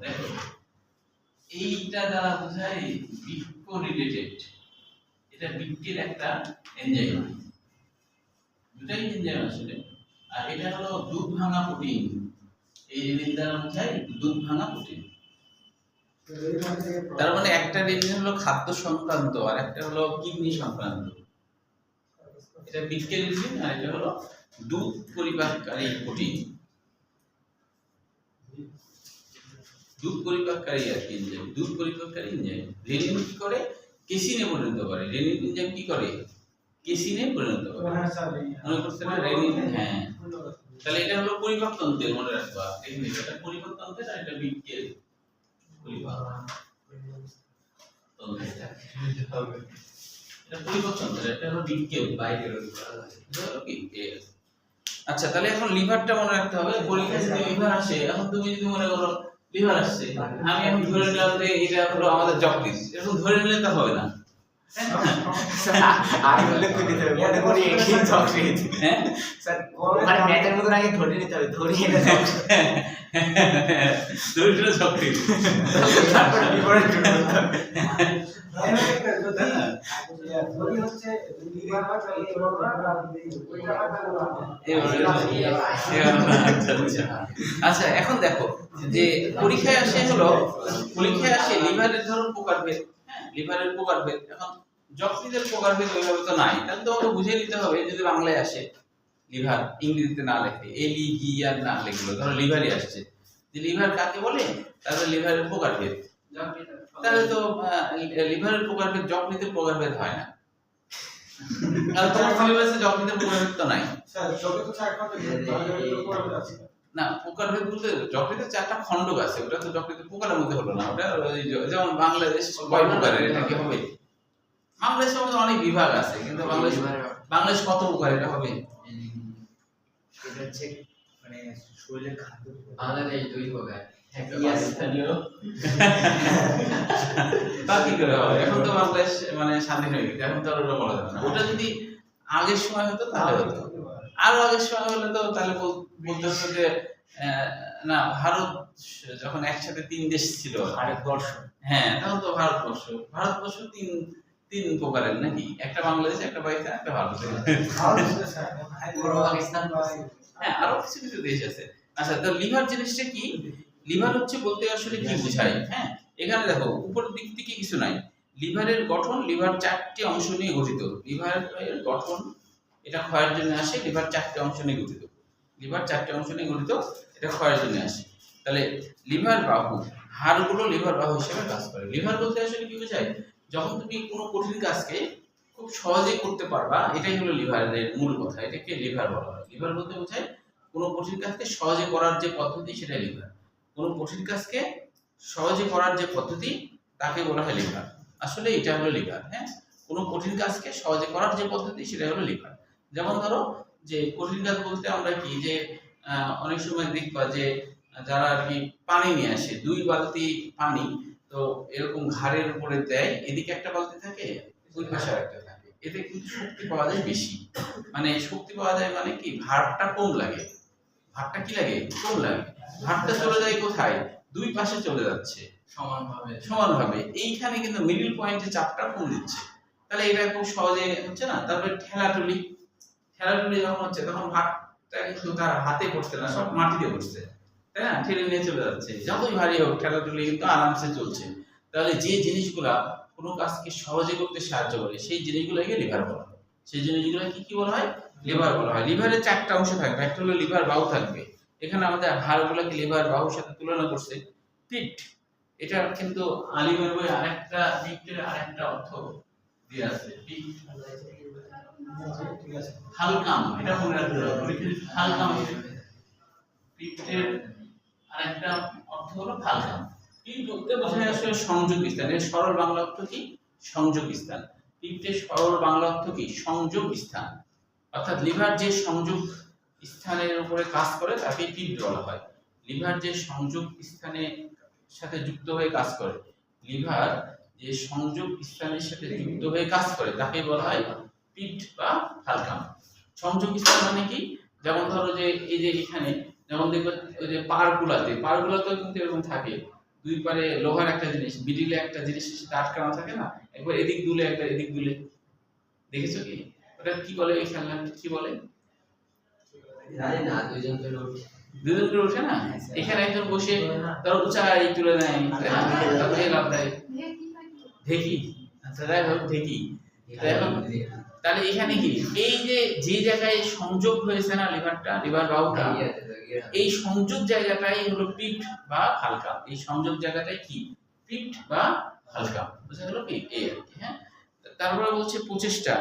দেখো এইটা দ্বারা বোঝায় বৃক্ক রিলেটেড, এটা বৃক্কের একটা এনজাইম, দুটাই এনজাইম আসলে। আর এটা হলো দুধ ভাঙা প্রোটিন, এই রেনিন দ্বারা বোঝায় দুধ ভাঙা প্রোটিন। তার মানে একটা রেনিন হলো খাদ্য সংক্রান্ত আর একটা হলো কিডনি সংক্রান্ত। এটা বৃক্কের রেনিন আর এটা হলো দুধ পরিপাককারী প্রোটিন, দুধ পরিপাককারী আর কি এনজাইম, দুধ পরিপাককারী এনজাইম। রেনিন কি করে? কেসিনে পরিণত করে। রেনিন এনজাইম কি করে? কেসিনে পরিণত করে। মনে করতে না রেনিন? হ্যাঁ, তাহলে এটা হলো পরিপাকতন্ত্রের, মনে রাখবা। দেখুন এটা পরিপাকতন্ত্রের আর এটা বৃক্কের আচ্ছা তাহলে এখন লিভারটা মনে রাখতে হবে। পরীক্ষায় যদি লিভার আসে, এখন তুমি যদি মনে করো লিভার আসছে, আমি এখন ধরে নিলাম যে এটা হলো আমাদের যকৃৎ, এরকম ধরে নিলে তো হবে না। আগে উল্লেখ করে দিতে হবে মনে করি একই চকলেট হ্যাঁ স্যার মানে ম্যাথের মতন আগে ধরে নিতে হবে ধরিয়ে না ধরে নিলে যকৃৎ, তারপর বিপরীত করতে হবে যদি হচ্ছে লিভার বা আচ্ছা এখন দেখো যে পরীক্ষায় আসে লিভারের ধরুন প্রকারভেদ, হ্যাঁ লিভারের প্রকারভেদ। এখন যকৃতের প্রকারভেদ ওইভাবে তো নাই, তাহলে তোমাকে বুঝে নিতে হবে যদি বাংলায় আসে লিভার, ইংরেজিতে না লেখে LEVR না লিখলো, ধরো লিভারই আসছে, যে লিভার কাকে বলে, তাহলে লিভারের প্রকারভেদ, তাহলে তো লিভারের প্রকারভেদ যকৃতের প্রকারভেদ হয় না, আর তোমার সিলেবাসে যকৃতের প্রকারভেদ তো নাই। স্যার যত তো চার পাঁচটা তাহলে পড়বে আছে না প্রকারভেদ বলতে যকৃতের 4টা খণ্ডক আছে, ওটা তো যকৃতের প্রকারের মধ্যে হলো না, ওটা ওই যেমন বাংলাদেশ কয় প্রকারের, এটা কি হবে? বাংলাদেশের মধ্যে অনেক বিভাগ আছে, কিন্তু বাংলাদেশ কত প্রকার এটা হবে? এটা হচ্ছে মানে শরীরের খাদ্য বাংলাদেশ 2 প্রকার, একটা স্থানীয় তা কি করে হবে? এখন তো বাংলাদেশ মানে স্বাধীন হয়ে গেছে, এখন তো আর ওটা বলা যাবে না। ওটা যদি আগের সময় হতো তাহলে হতো, আরো আগের সময় হলে তো তাহলে বলতে হতো যে না ভারত যখন একসাথে 3 দেশ ছিল, ভারতবর্ষ হ্যাঁ তখন তো ভারতবর্ষ তিন প্রকারের নাকি, একটা বাংলাদেশ, একটা পাকিস্তান, একটা ভারত, পূর্ব পাকিস্তান হ্যাঁ আরো কিছু কিছু দেশ আছে। আচ্ছা তো লিভার জিনিসটা কি? লিভার হচ্ছে বলতে আসলে কি বোঝায়? হ্যাঁ এখানে দেখো উপরের দিক থেকে কিছু নাই, লিভারের গঠন, লিভার 4টি অংশ নিয়ে গঠিত। লিভারের গঠন এটা ক্ষয়ের জন্য আসে, লিভার 4টি অংশ নিয়ে গঠিত, লিভার 4টি অংশ নিয়ে গঠিত, এটা ক্ষয়ের জন্য আসে। তাহলে লিভার বাহু, হাড়গুলো লিভার বাহু হিসেবে কাজ করে। লিভার বলতে আসলে কি বোঝায়? যখন তুমি কোনো কঠিন কাজকে খুব সহজেই করতে পারবা, এটাই হলো লিভারের মূল কথা, এটাকে লিভার বলা হয়। লিভার বলতে বোঝায় কোনো কঠিন কাজকে সহজে করার যে পদ্ধতি সেটাই লিভার। কোনো কঠিন কাজকে সহজে করার যে পদ্ধতি তাকে বলা হয় লিভার, আসলে এটা হলো লিভার। হ্যাঁ কোনো কঠিন কাজকে সহজে করার যে পদ্ধতি সেটা হলো লিভার। যেমন ধরো যে কঠিন কাজ বলতে আমরা কি যে অনেক সময় দেখবা যে যারা আর কি পানি নিয়ে আসে, 2 বালতি পানি, তো এরকম ঘাড়ের উপরে দেয়, এদিকে একটা বালতি থাকে, ওই পাশে একটা থাকে, এতে কিন্তু শক্তি পাওয়া যায় বেশি। মানে শক্তি পাওয়া যায় মানে কি, ভারটা কম লাগে, ভারটা কি লাগে, কম লাগে, ভারটা চলে যায় কোথায়, 2 পাশে চলে যাচ্ছে সমানভাবে, এইখানে কিন্তু মিডল পয়েন্টে চাপটা কম দিচ্ছে, তাহলে এটা খুব সহজে হচ্ছে না। তারপরে ঠেলাঠুলি যখন হচ্ছে তখন ভাতটা কিন্তু তার হাতে পড়ছে না, সব মাটিতে পড়ছে, তাই না, ঠেলে নিয়ে চলে যাচ্ছে, যতই ভারী হোক ঠেলাঠুলি কিন্তু আরামসে চলছে। তাহলে যে জিনিসগুলা কোনো কাজকে সহজে করতে সাহায্য করে সেই জিনিসগুলোকে লিভার বলা হয়। সেই জিনিসগুলো কি বলা হয়? লিভার বলা হয়। লিভারের 4টা অংশ থাকবে, একটা হলো লিভার বাহু থাকবে, এখানে আমাদের হাড়গুলোকে লিভার বাহুর সাথে তুলনা করছে। পিঠ, এটা কিন্তু আলিমের বই আরেকটা পিঠের আরেকটা অর্থ দিয়ে আছে, পিঠ ঠিক আছে হালকাম, এটা মনে রাখতে হবে, হালকাম পিঠের আরেকটা অর্থ হলো হালকাম। পিঠ বলতে বোঝায় আসলে সংযোগ স্থান, এর সরল বাংলা অর্থ কি? সংযোগ স্থান। পিঠের সরল বাংলা অর্থ কি? সংযোগ স্থান। অর্থাৎ লিভার যে সংযোগ স্থানের উপরে কাজ করে তাকে পিঠ বলা হয়। লিভার যে সংযোগ স্থানের সাথে যুক্ত হয়ে কাজ করে, লিভার যে সংযোগ স্থানের সাথে যুক্ত হয়ে কাজ করে তাকে বলা হয় পিঠ বা হালকাম। সংযোগ স্থান মানে কি? যেমন ধরো যে এই যে এখানে যেমন দেখবে ওই যে পাড়গুলাতেও কিন্তু এরকম থাকে, 2 পারে লোহার একটা জিনিস, মিডিলে একটা জিনিস সেটা আটকানো থাকে না, একবার এদিক দুলে একবার এদিক দুলে, দেখেছো কি? ওটা কি বলে, এই খেলনা কি বলে? জানি না, 2জন করে উঠে, 2জন করে ওঠে না, এখানে একজন বসে তার উঁচাই তুলে নেয়, তারপরে লাভ দেয়, ঢেকি। আচ্ছা যাই হোক ঢেকি। তাহলে এখানে কি, এই যে জায়গায় সংযোগ হয়েছে না লিভার বাহুটা, এই সংযোগ জায়গাটাই হলো পিঠ বা হালকা। এই সংযোগ জায়গাটাই কি? পিঠ বা হালকা। বুঝা গেল কি? এই আর কি। হ্যাঁ তারপরে বলছে প্রচেষ্টা,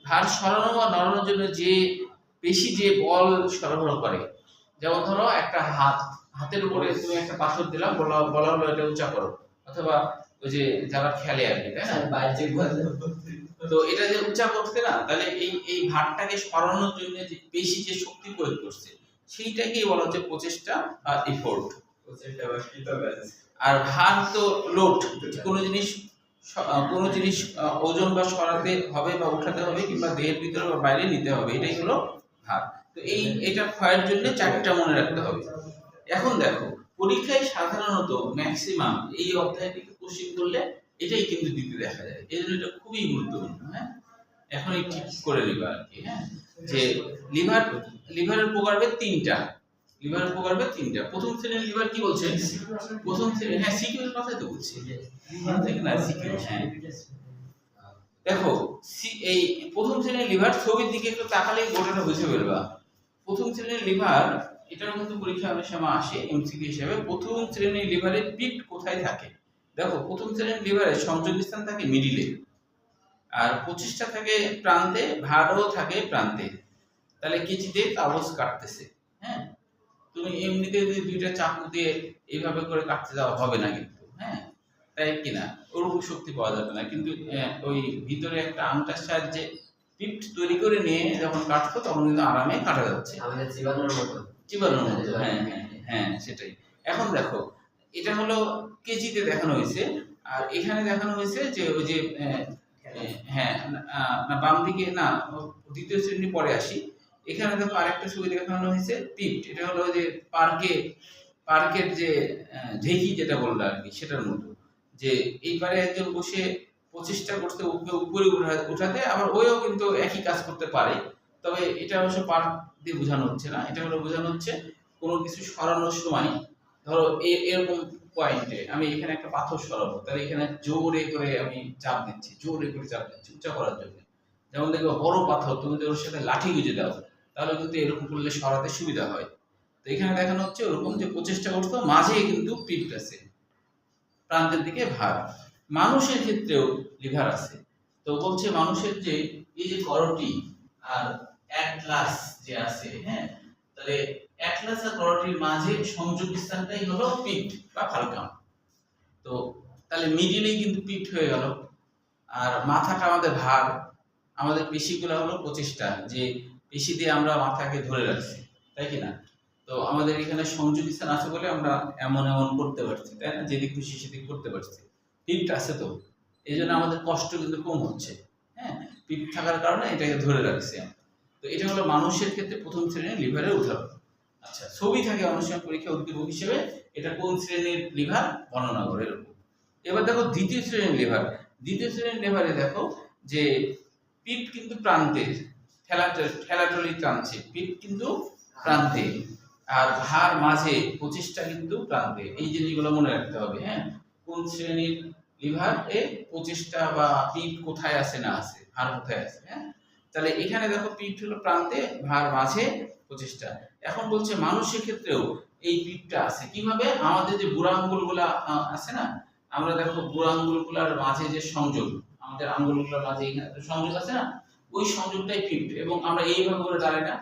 ভার সরানো বা নড়ানোর জন্য যে পেশি যে বল সরবরাহ করে। যেমন ধরো একটা হাতের উপরে তুমি একটা পাথর দিলাম, বলা হলো এটা উঁচা করো, অথবা ওই যে যারা খেলে আর কি, তাই না, বাহ্যিক বল, তো এটা যে উঁচা করতে না, তাহলে এই ভারটাকে সরানোর জন্য যে পেশি যে শক্তি প্রয়োগ করছে সেইটাকেই বলা হচ্ছে প্রচেষ্টা বা এফোর্ট। প্রচেষ্টা বা কৃতকাজ। আর ভার তো লোড, কোনো জিনিস ওজন বা সরাতে হবে বা উঠাতে হবে কিংবা দেহের ভিতরে বা বাইরে নিতে হবে, এটাই হলো ভার। তো এটা ক্ষয়ের জন্য 4টা মনে রাখতে হবে। এখন দেখো পরীক্ষায় সাধারণত ম্যাক্সিমাম এই অধ্যায় থেকে কোশ্চেন করলে এটাই কিন্তু দিতে দেখা যায়, এই জন্য এটা খুবই গুরুত্বপূর্ণ। হ্যাঁ, এখন এই ঠিক করে নিবা আর কি। হ্যাঁ, যে লিভারের প্রকারভেদ 3টা। লিভারের প্রকারভেদ 3টা। প্রথম শ্রেণীর লিভার কি বলছে? প্রথম শ্রেণীর, হ্যাঁ সিকিউর কথাই তো বলছি। হ্যাঁ দেখো এই প্রথম শ্রেণীর লিভার ছবির দিকে একটু তাকালেই গোটাটা বুঝে ফেলবা। প্রথম শ্রেণীর লিভার, এটাও কিন্তু পরীক্ষা অনেক সময় আসে এমসিকিউ হিসেবে। প্রথম শ্রেণীর লিভারের পিট কোথায় থাকে? দেখো প্রথম শ্রেণীর লিভারের সংযোগ স্থান থাকে মিডিলে, আর 25টা থাকে প্রান্তে, ভারও থাকে প্রান্তে। তাহলে কেজিতে কাগজ কাটতেছে। হ্যাঁ, তুমি এমনিতে যদি 2টা চাকু দিয়ে এইভাবে করে কাটতে যাওয়া হবে না কিন্তু। হ্যাঁ, তাই কিনা ওরকম শক্তি পাওয়া যাবে না, কিন্তু ওই ভিতরে একটা আংটার সাহায্যে পিট তৈরি করে নিয়ে যখন কাটতো তখন কিন্তু আরামে কাটা যাচ্ছে, আমাদের জীবাণুর মতো। জীবাণুর মতো। হ্যাঁ হ্যাঁ হ্যাঁ, সেটাই। এখন দেখো এটা হলো কেজিতে দেখানো হয়েছে, আর এখানে দেখানো হয়েছে যে ওই যে হ্যাঁ না বাম দিকে না, দ্বিতীয় শ্রেণী পরে আসি। এখানে দেখো আরেকটা ছবি দেখানো হয়েছে পিট। এটা হলো যে পার্কের যে ঢেকি যেটা বললো আর কি, সেটার মতো। যে এইবারে একজন বসে প্রচেষ্টা করতে উপরে উঠাতে, আবার ওইও কিন্তু একই কাজ করতে পারে। তবে এটা অবশ্য পার্ক দিয়ে বোঝানো হচ্ছে না, এটা হলো বোঝানো হচ্ছে কোনো কিছু সরানোর সময়। ধরো এরকম পয়েন্টে আমি এখানে একটা পাথর সরাবো, তাহলে এখানে জোরে করে আমি চাপ দিচ্ছি, জোরে করে চাপ দিচ্ছি উঁচা করার জন্য। যেমন দেখবে বড় পাথর তুমি যদি ওর সাথে লাঠি গুঁজে দাও, তাহলে কিন্তু এরকম করলে সরাতে সুবিধা হয়। তো এখানে দেখানো হচ্ছে ওরকম যে প্রচেষ্টা করতো, মাঝে কিন্তু পিঠ আছে, প্রান্তের দিকে ভার। মানুষের ক্ষেত্রেও লিভার আছে। তো বলছে মানুষের যে এই যে করটি আর অ্যাটলাস যে আছে, হ্যাঁ, তাহলে অ্যাটলাস আর করটির মাঝে সংযোগ স্থানটাই হলো পিঠ বা ফালকাম। তো তাহলে মিডিলেই কিন্তু পিঠ হয়ে গেল। আর মাথাটা আমাদের ভার, আমাদের পেশিগুলো হলো প্রচেষ্টা, যে পেশি দিয়ে আমরা মাথাকে ধরে রাখছি, তাই কি না? তো আমাদের এখানে সংযোগ স্থান আছে বলে আমরা এমন এমন করতে পারছি, তাই না? যেদিক খুশি সেদিক করতে পারছি, পিঠ আছে তো, এই জন্য আমাদের কষ্ট কিন্তু কম হচ্ছে। হ্যাঁ, পিঠ থাকার কারণে এটাকে ধরে রাখছি আমরা। তো এটা হলো মানুষের ক্ষেত্রে প্রথম শ্রেণীর লিভারের উদাহরণ। আচ্ছা, ছবি থাকে অনেক সময় পরীক্ষা উদ্দীপক হিসেবে, এটা কোন শ্রেণীর লিভার বর্ণনা করে এরকম। এবার দেখো দ্বিতীয় শ্রেণীর লিভার। দ্বিতীয় শ্রেণীর লিভারে দেখো যে পিঠ কিন্তু প্রান্তে, ঠেলাঠেলি টানছে, পিঠ কিন্তু প্রান্তে, আর ভার মাঝে, প্রচেষ্টা কিন্তু প্রান্তে। এই জিনিসগুলো মনে রাখতে হবে। হ্যাঁ, কোন শ্রেণীর লিভার এ প্রচেষ্টা বা পিঠ কোথায় আছে না আছে, ভার কোথায় আছে। হ্যাঁ, তাহলে এখানে দেখো পিঠ হলো প্রান্তে, ভার মাঝে, প্রচেষ্টা। এখন বলছে মানুষের ক্ষেত্রেও এই পিঠটা আছে কিভাবে? আমাদের যে বুড়া আঙ্গুলগুলা আছে না, আমরা দেখো বুড়া আঙ্গুলগুলার মাঝে যে সংযোগ, আমাদের আঙ্গুলগুলোর মাঝে এখানে সংযোগ আছে না, ওই সংযোগটাই পিঠ। এবং আমরা এইভাবে করে দাঁড়াই না,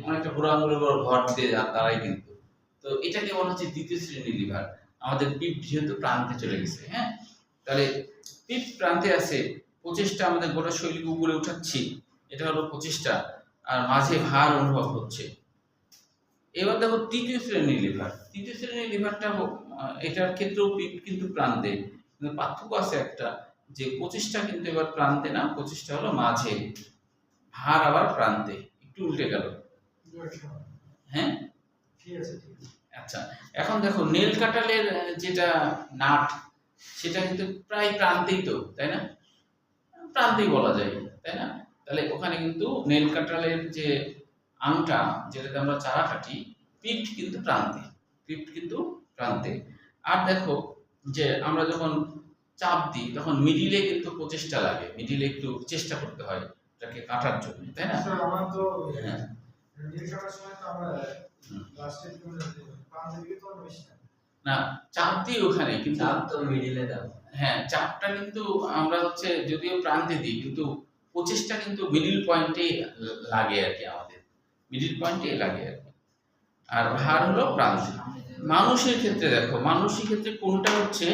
অনেকটা বুড়া আঙ্গুলের উপর ভর দিয়ে দাঁড়াই কিন্তু। তো এটাকে বলা হচ্ছে দ্বিতীয় শ্রেণীর লিভার। আমাদের পিঠ যেহেতু প্রান্তে চলে গেছে। হ্যাঁ, তাহলে পিঠ প্রান্তে আছে, প্রচেষ্টা আমাদের গোটা শরীরকে উপরে উঠাচ্ছি, এটা হলো প্রচেষ্টা, আর মাঝে ভার অনুভব হচ্ছে। এবার দেখো তৃতীয় শ্রেণীর লিভার। তৃতীয় শ্রেণীর লিভারটা এটার ক্ষেত্রেও পিঠ কিন্তু প্রান্তে, কিন্তু পার্থক্য আছে একটা, যে প্রচেষ্টা কিন্তু এবার প্রান্তে না, প্রচেষ্টা হলো মাঝে, ভার আবার প্রান্তে। একটু উল্টে গেল। হ্যাঁ, ঠিক আছে, ঠিক আছে। আচ্ছা, এখন দেখো নেল কাটালের যেটা নাট, সেটা কিন্তু প্রায় প্রান্তেই তো, তাই না? প্রান্তেই বলা যায়, তাই না? তাহলে ওখানে কিন্তু নেল কাটালের যে আংটা, যেটাতে আমরা চারা কাটি, পিঠ কিন্তু প্রান্তে, পিঠ কিন্তু প্রান্তে। আর দেখো যে আমরা যখন চাপ দিই তখন মিডিলে কিন্তু প্রচেষ্টা লাগে, মিডিলে একটু চেষ্টা করতে হয় এটাকে কাটার জন্য, তাই না? স্যার আমার তো হ্যাঁ, নীল কাটার সময় তো আমরা লাস্টে প্রান্তের দিকে তো বেশি না চাপ দিই ওখানে, কিন্তু চাপ তো মিডিলে দাও। হ্যাঁ, চাপটা কিন্তু আমরা হচ্ছে যদিও প্রান্তে দিই, কিন্তু প্রচেষ্টা কিন্তু মিডিল পয়েন্টে লাগে আর কি, আমাদের মিডিল পয়েন্টে লাগে আর কি। আর ভার হলো প্রান্তে। মানুষের ক্ষেত্রে দেখো, মানুষের ক্ষেত্রে কোনটা হচ্ছে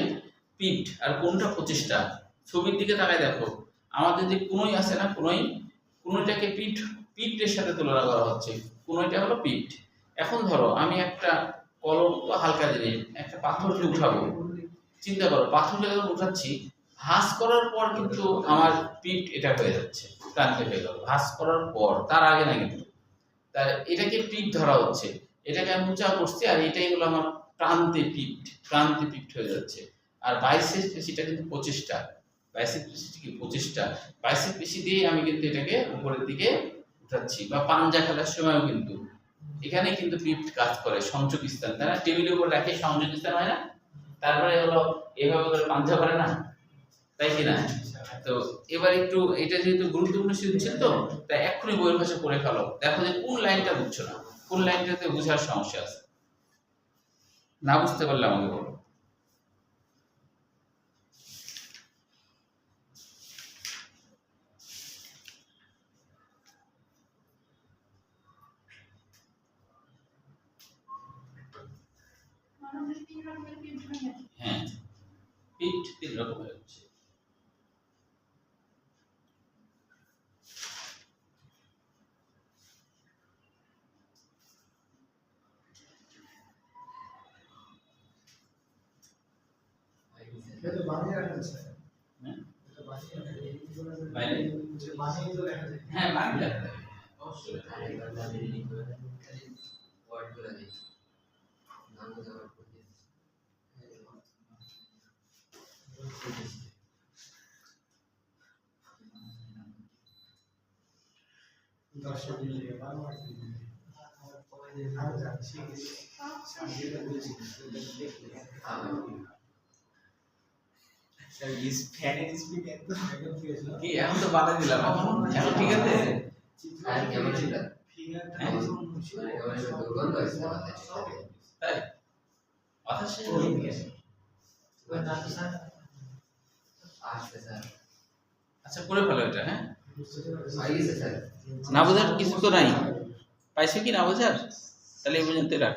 পিঠ আর কোনটা প্রচেষ্টা? ছবির দিকে তাকায় দেখো, আমাদের যে কোনই আছে না, কোনইটাকে পিঠের সাথে তুলনা করা হচ্ছে, কোনইটা হলো পিঠ। এখন ধরো আমি একটা কলম তো হালকা জিনিস, একটা পাথরকে উঠাবো, চিন্তা করো পাথরকে যখন উঠাচ্ছি ভাঁজ করার পর কিন্তু আমার পিঠ এটা হয়ে যাচ্ছে, ক্রান্তি হয়ে গেল ভাঁজ করার পর, তার আগে না কিন্তু। তার এটাকে পিঠ ধরা হচ্ছে, এটাকে আমি উঁচা করছি আর এটাই হলো আমার ক্রান্তি পিঠ হয়ে যাচ্ছে। আর বাইসেপ পেশিটা কিন্তু 25টা, বাইসেপ পেশিটা কি 25টা, বাইসেপ পেশি দিয়ে আমি কিন্তু এটাকে উপরের দিকে উঠাচ্ছি। বা পাঞ্জা খেলার সময়ও কিন্তু এখানে কিন্তু পিঠ কাজ করে, সংযোগ স্থান, তাই না? টেবিলের উপর রাখে সংযোগ স্থান হয় না, তারপরে হলো এভাবে করে পাঞ্জা করে না, তাই কি না? তো এবার একটু এটা যেহেতু গুরুত্বপূর্ণ শিখছেন তো, তাই এক্ষুনি বইয়ের ভাষা পড়ে ফেলো, দেখো যে কোন লাইনটা বুঝছো না, কোন লাইনটাতে বোঝার সমস্যা আছে, না বুঝতে পারলে আমাকে বলো। হ্যাঁ, পিঠ 3 রকমের হচ্ছে। এটা বানিয়ে রাখেন স্যার, হ্যাঁ এটা বানিয়ে রাখেন, এইগুলো বাইরে? যে বানিয়ে তো রাখা যায়। হ্যাঁ বাংলা লেখা থাকে, অবশ্যই। আরেকবার তাদের রিডিং করে খালি ওয়ার্ডগুলো দিই, নাম যাওয়ার পর দিই। দর্শক মিলিয়ে বারো মাস দিয়ে আমি যাচ্ছি সাজিয়ে বলছি স্যার ইস ফ্যানের স্পিড এত একদম পেয়েছিল কি এখন তো বাধা দিলাম, এখন ঠিক আছে? আর কেমন ছিল? ফিগারটা হ্যাঁ। কেমন একটা দুর্গন্ধ হয়েছে মাথায় সাথে। তাই কথা শেষ ওই হলো? দিকে ওই না তো স্যার আসছে স্যার, আচ্ছা করে ফেলো এটা। হ্যাঁ, আই গেছে স্যার। না বোঝার কিছু তো নাই, পাইছো কি না বোঝার? তাহলে এই পর্যন্ত রাখ।